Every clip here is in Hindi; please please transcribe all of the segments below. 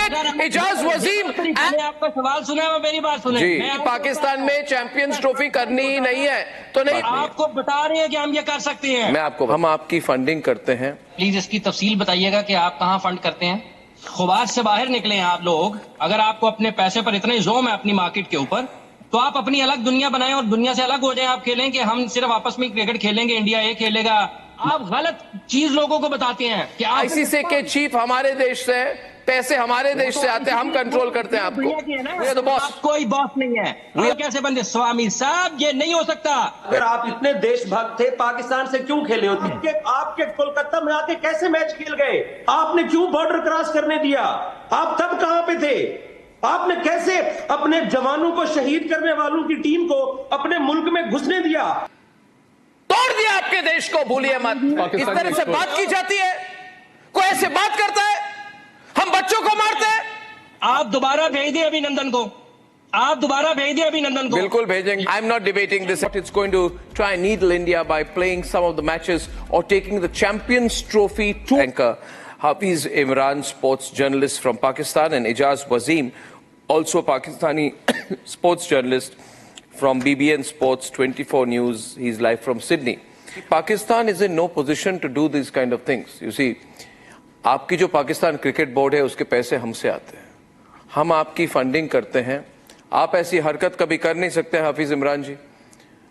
क्रिकेट, इजाज वसीम। मैंने आपका सवाल सुना है, मेरी बात सुने जी, पाकिस्तान में चैंपियंस ट्रॉफी करनी ही नहीं है तो नहीं, आपको बता रहे हैं कि हम ये कर सकते हैं। हम आपकी फंडिंग करते हैं। प्लीज इसकी तफसील बताइएगा कि आप कहाँ फंड करते हैं। खुबार से बाहर निकले हैं आप लोग। अगर आपको अपने पैसे पर इतने जोम है अपनी मार्केट के ऊपर, तो आप अपनी अलग दुनिया बनाएं और दुनिया से अलग हो जाएं। आप खेलें कि हम सिर्फ आपस में क्रिकेट खेलेंगे, इंडिया ये खेलेगा। आप गलत चीज लोगों को बताते हैं कि आईसीसी के चीफ हमारे देश से, पैसे हमारे देश से आते हैं, हम कंट्रोल करते हैं आपको। ये तो बॉस, आप कोई बॉस नहीं है। आप कैसे बंदे स्वामी साहब, ये नहीं हो सकता। अगर आप इतने देशभक्त थे, पाकिस्तान से क्यों खेले होते? आपके कोलकाता में आके कैसे मैच खेल गए? आपने क्यों बॉर्डर क्रॉस करने दिया? आप तब कहां पे थे? आपने कैसे अपने जवानों को शहीद करने वालों की टीम को अपने मुल्क में घुसने दिया? तोड़ दिया आपके देश को, भूलिए मत। इस तरह से बात की जाती है, कोई ऐसे बात करता है, हम बच्चों को मारते हैं। आप दोबारा भेज दिए अभिनंदन को, आप दोबारा भेज दिए अभिनंदन को। बिल्कुल भेजेंगे। I am not debating this, it's going to try needle India by playing some of the matches और taking the Champions Trophy to anchor Hafiz Imran, sports journalist from Pakistan, and Ijaz Wasim, also Pakistani sports journalist from BBN Sports 24 News. He's live from Sydney. Pakistan is in no position to do these kind of things. You see, आपकी जो पाकिस्तान क्रिकेट बोर्ड है उसके पैसे हमसे आते हैं, हम आपकी फंडिंग करते हैं। आप ऐसी हरकत कभी कर नहीं सकते हैं हाफिज इमरान जी,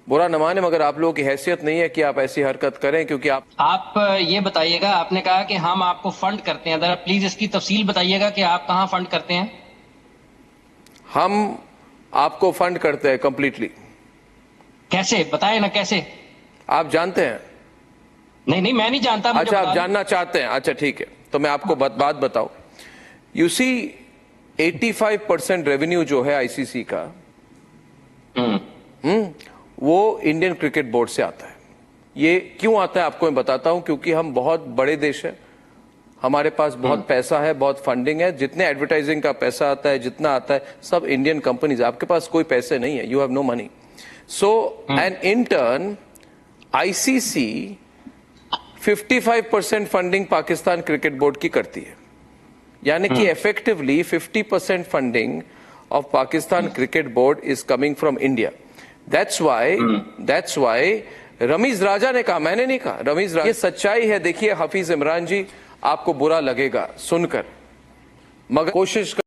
बुरा न माने, मगर आप लोगों की हैसियत नहीं है कि आप ऐसी हरकत करें, क्योंकि आप ये बताइएगा, आपने कहा कि हम आपको फंड करते हैं, जरा प्लीज इसकी तफसील बताइएगा कि आप कहां फंड करते हैं। हम आपको फंड करते हैं कंप्लीटली। कैसे, बताए ना कैसे। आप जानते हैं? नहीं, मैं नहीं जानता। अच्छा, आप जानना चाहते हैं? अच्छा ठीक है, तो मैं आपको बात बताऊं। यू सी, 85% रेवेन्यू जो है आईसीसी का, वो इंडियन क्रिकेट बोर्ड से आता है। ये क्यों आता है आपको मैं बताता हूं, क्योंकि हम बहुत बड़े देश है, हमारे पास बहुत पैसा है, बहुत फंडिंग है। जितने एडवर्टाइजिंग का पैसा आता है, जितना आता है, सब इंडियन कंपनीज। आपके पास कोई पैसे नहीं है, you have no money. So and in turn ICC 55% funding Pakistan cricket board की करती है, यानी कि effectively 50% funding of Pakistan cricket board is coming from India. That's why Rameez Raja ने कहा, मैंने नहीं कहा, रमीज राजा। ये सच्चाई है। देखिए हफीज इमरान जी, आपको बुरा लगेगा सुनकर, मगर कोशिश कर।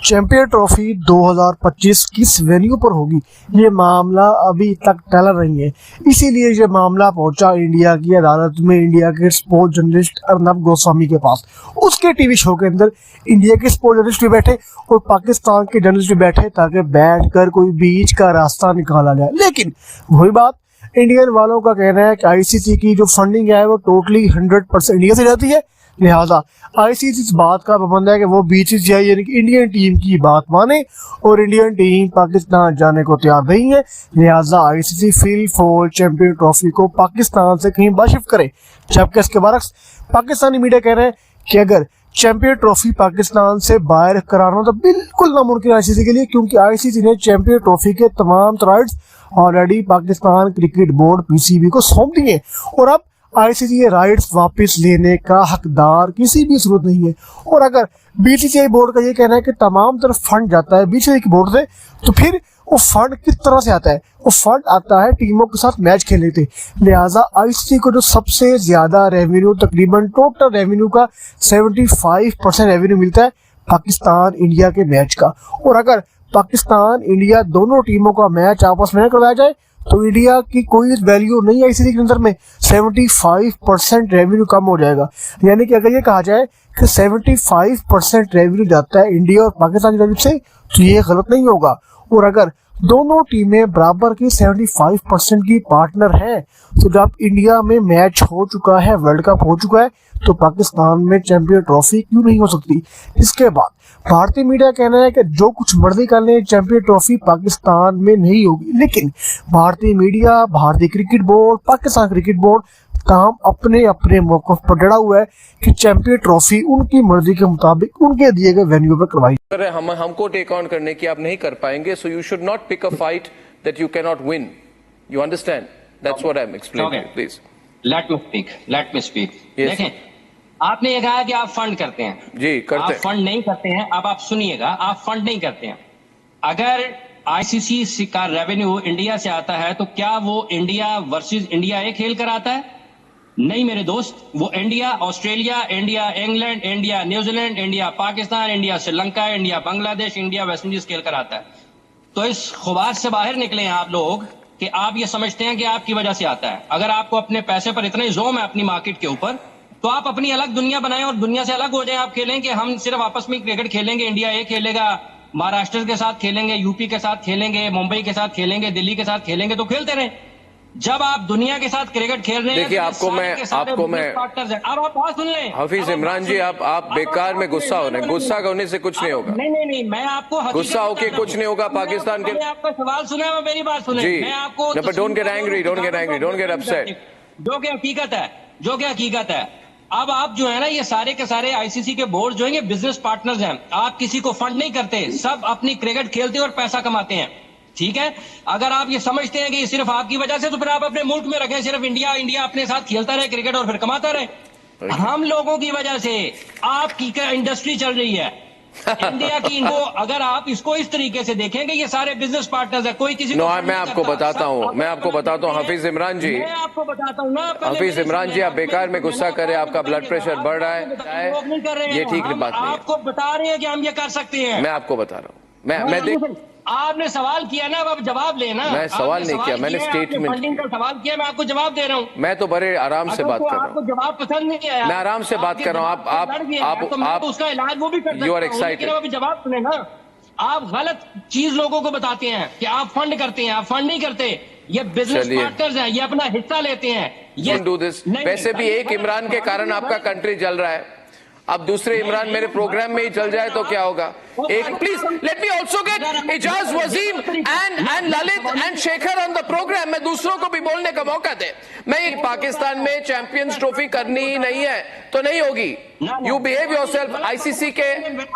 चैंपियन ट्रॉफी 2025 किस वेन्यू पर होगी, ये मामला अभी तक टल रही है। इसीलिए ये मामला पहुंचा इंडिया की अदालत में, इंडिया के स्पोर्ट्स जर्नलिस्ट अर्नब गोस्वामी के पास। उसके टीवी शो के अंदर इंडिया के स्पोर्ट्स जर्नलिस्ट भी बैठे और पाकिस्तान के जर्नलिस्ट भी बैठे, ताकि बैठकर कोई बीच का रास्ता निकाला जाए। लेकिन वही बात, इंडियन वालों का कहना है कि आईसीसी की जो फंडिंग है वो टोटली 100% इंडिया से जाती है, लिहाजा आईसीसी इस बात का पाबंद है कि वो बीसीसीआई यानी कि इंडियन टीम की बात माने, और इंडियन टीम पाकिस्तान जाने को तैयार नहीं है। लिहाजा आईसीसी फिल फॉर चैंपियन ट्रॉफी को पाकिस्तान से कहीं बाशिफ्ट करे। जबकि इसके बरक्स पाकिस्तानी मीडिया कह रहे हैं कि अगर चैंपियन ट्रॉफी पाकिस्तान से बाहर कराना तो बिल्कुल नामुमकिन आईसीसी के लिए, क्योंकि आईसीसी ने चैंपियन ट्रॉफी के तमाम rights already Pakistan cricket board PCB को सौंप दिए, और अब आईसीसी के राइट्स वापस लेने का हकदार किसी भी सूरत नहीं है। और अगर बीसीसीआई बोर्ड का ये कहना है कि तमाम तरफ फंड जाता है बीसीसीआई के बोर्ड से, तो फिर वो फंड किस तरह से आता है? वो फंड आता है टीमों के साथ मैच खेलने से। लिहाजा आईसीसी को जो सबसे ज्यादा रेवेन्यू, तकरीबन टोटल रेवेन्यू का 75% रेवेन्यू मिलता है पाकिस्तान इंडिया के मैच का। और अगर पाकिस्तान इंडिया दोनों टीमों का मैच आपस में करवाया जाए तो इंडिया की कोई वैल्यू नहीं है आईसीसी के अंदर में, 75% रेवेन्यू कम हो जाएगा। यानी कि अगर ये कहा जाए कि 75% रेवेन्यू जाता है इंडिया और पाकिस्तान की तरफ से, तो ये गलत नहीं होगा। और अगर दोनों टीमें बराबर की 75% की पार्टनर हैं, तो जब इंडिया में मैच हो चुका है, वर्ल्ड कप हो चुका है, तो पाकिस्तान में चैंपियन ट्रॉफी क्यों नहीं हो सकती? इसके बाद भारतीय मीडिया कहना है कि जो कुछ मर्जी कर ले, चैंपियन ट्रॉफी पाकिस्तान में नहीं होगी। लेकिन भारतीय मीडिया, भारतीय cricket board, Pakistan cricket board काम अपने अपने मौक़िफ़ पर डरा हुआ है कि चैंपियन ट्रॉफी उनकी मर्जी के मुताबिक उनके दिए गए वेन्यू पर करवाई। हमको टेक ऑन करने की आप नहीं कर पाएंगे, so you should not pick a fight that you can not win. You understand? That's what I am explaining. Please let me speak. Yes. देखें, आपने ये कहा कि आप फंड करते हैं। जी करते आप हैं। फंड नहीं करते हैं। अब आप सुनिएगा, आप फंड नहीं करते हैं। अगर आईसीसी का रेवेन्यू इंडिया से आता है तो क्या वो इंडिया वर्सेस इंडिया एक खेल कर आता है? नहीं मेरे दोस्त, वो India Australia, India England, India New Zealand, India Pakistan, India Sri Lanka, India Bangladesh, India West Indies खेल कर आता है। तो इस खुबार से बाहर निकले हैं आप लोग कि आप ये समझते हैं कि आपकी वजह से आता है। अगर आपको अपने पैसे पर इतना ही जोम है अपनी मार्केट के ऊपर, तो आप अपनी अलग दुनिया बनाएं और दुनिया से अलग हो जाएं। आप खेलें कि हम सिर्फ आपस में क्रिकेट खेलेंगे, इंडिया ए खेलेगा, महाराष्ट्र के साथ खेलेंगे, यूपी के साथ खेलेंगे, मुंबई के साथ खेलेंगे, दिल्ली के साथ खेलेंगे, तो खेलते रहें। जब आप दुनिया के साथ क्रिकेट खेल रहे हैं, देखिए, तो ये आपको सारे मैं- के सारे आपको business मैं- partners हैं। अब आप बात सुन लें। हाफिज अब आप इमरान बात जी, सुन आप लें। बेकार में अब गुस्सा आप होने, सुन लें। गुस्सा होने से कुछ नहीं होगा। नहीं, मैं आपको हकीकत गुस्सा होके बताता हूं। कुछ नहीं होगा पाकिस्तान के- मैंने आपका सवाल सुना है, मेरी बात सुने। जी। मैं आपको No, but don't get angry, don't get angry, don't get upset. जो कि हकीकत है, अब आप जो है ना, ये सारे के सारे आईसीसी के बोर्ड जो है, ये बिजनेस पार्टनर्स हैं। आप किसी को फंड नहीं करते, सब अपनी क्रिकेट खेलते हैं और पैसा कमाते हैं। ठीक है, अगर आप ये समझते हैं कि ये सिर्फ आपकी वजह से, तो फिर आप अपने मुल्क में रखें, सिर्फ इंडिया अपने साथ खेलता रहे क्रिकेट और फिर कमाता रहे। हम लोगों की वजह से आपकी इंडस्ट्री चल रही है इंडिया की। इनको अगर आप इसको इस तरीके से देखेंगे, ये सारे बिजनेस पार्टनर्स है, कोई किसी नो, को फंड मैं नहीं आपको करता। बताता सब हूँ, अपना मैं आपको बताता हूँ, करते हैं। हाफिज इमरान जी, मैं आपको बताता हूँ ना, पहले हाफिज मेरी इमरान सुनिए, जी, आप आप बेकार में मेरी गुस्सा सुनिए, करें, आप आपका ब्लड बताइएगा, प्रेशर आप बढ़ रहा लोग नहीं कर रहे है, हैं। ये ठीक हम बात नहीं है। आपको बता रहे हैं कि हम ये कर सकते हैं। मैं आपको बता रहा हूँ, मैं देख, आपने सवाल किया ना, अब आप जवाब लेना। मैं सवाल नहीं किया, मैंने स्टेटमेंट फंडिंग का सवाल किया, मैं आपको जवाब दे रहा हूँ। मैं तो बड़े आराम से बात कर रहा आपको हूँ। जवाब पसंद नहीं आया, मैं आराम से बात कर रहा हूँ। आप उसका इलाज वो भी कर सकता You are हूँ, लेकिन excited. अभी जवाब सुने ना। आप गलत चीज लोगों को बताते हैं कि आप फंड करते हैं, आप फंड नहीं करते। ये बिजनेस चलिए। पार्टनर्स हैं, ये अपना हिस्सा लेते हैं। ये डू दिस। नहीं, वैसे भी एक इमरान के कारण आपका कंट्री चल रहा है, अब दूसरे इमरान मेरे प्रोग्राम में ही चल जाए तो क्या होगा? एक please let me also get Ejaz Wasim and Lalit and Shekhar on the program. मैं दूसरों को भी बोलने का मौका दे। मैं पाकिस्तान में चैंपियंस ट्रॉफी करनी ही नहीं है तो नहीं होगी। You behave yourself.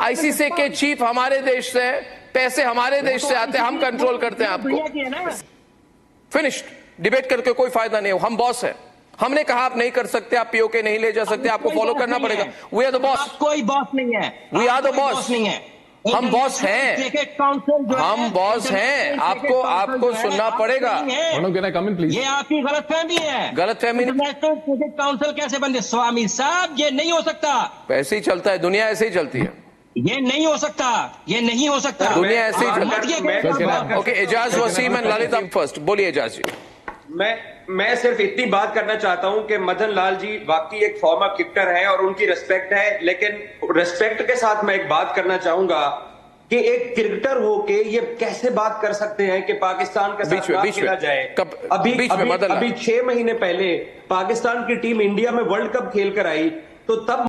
आईसीसी के चीफ हमारे देश से, पैसे हमारे देश से आते हैं, हम कंट्रोल करते हैं आपको। फिनिश्ड। डिबेट करके कोई फायदा नहीं हो, हम बॉस हैं। हमने कहा आप नहीं कर सकते, आप पीओके नहीं ले जा सकते, आपको फॉलो करना पड़ेगा। We are the boss. कोई बॉस नहीं है, वी आर द कोई बॉस नहीं है। हम बॉस हैं, क्रिकेट काउंसिल जो है, हम बॉस हैं, आपको सुनना पड़ेगा। Can I come in, please? ये आपकी गलतफहमी है। गलतफहमी इंटरनेशनल क्रिकेट काउंसिल कैसे बनते? स्वामी साहब, ये नहीं हो सकता, ऐसे ही चलता है, दुनिया ऐसे ही चलती है, ये नहीं हो सकता, ये नहीं हो सकता। दुनिया ऐसे ही चलती चलती है। ओके, एजाज वसीम एंड ललित आप फर्स्ट। बोलिए एजाज जी। मैं सिर्फ इतनी बात करना चाहता हूं कि मदन लाल जी वाकई एक फॉर्मर क्रिकेटर हैं और उनकी रिस्पेक्ट है, लेकिन रिस्पेक्ट के साथ मैं एक बात करना चाहूंगा कि एक क्रिकेटर होके ये कैसे बात कर सकते हैं कि पाकिस्तान के साथ ना खेला जाए। अभी 6 महीने पहले पाकिस्तान की टीम इंडिया में वर्ल्ड कप खेल कर आई, तो तब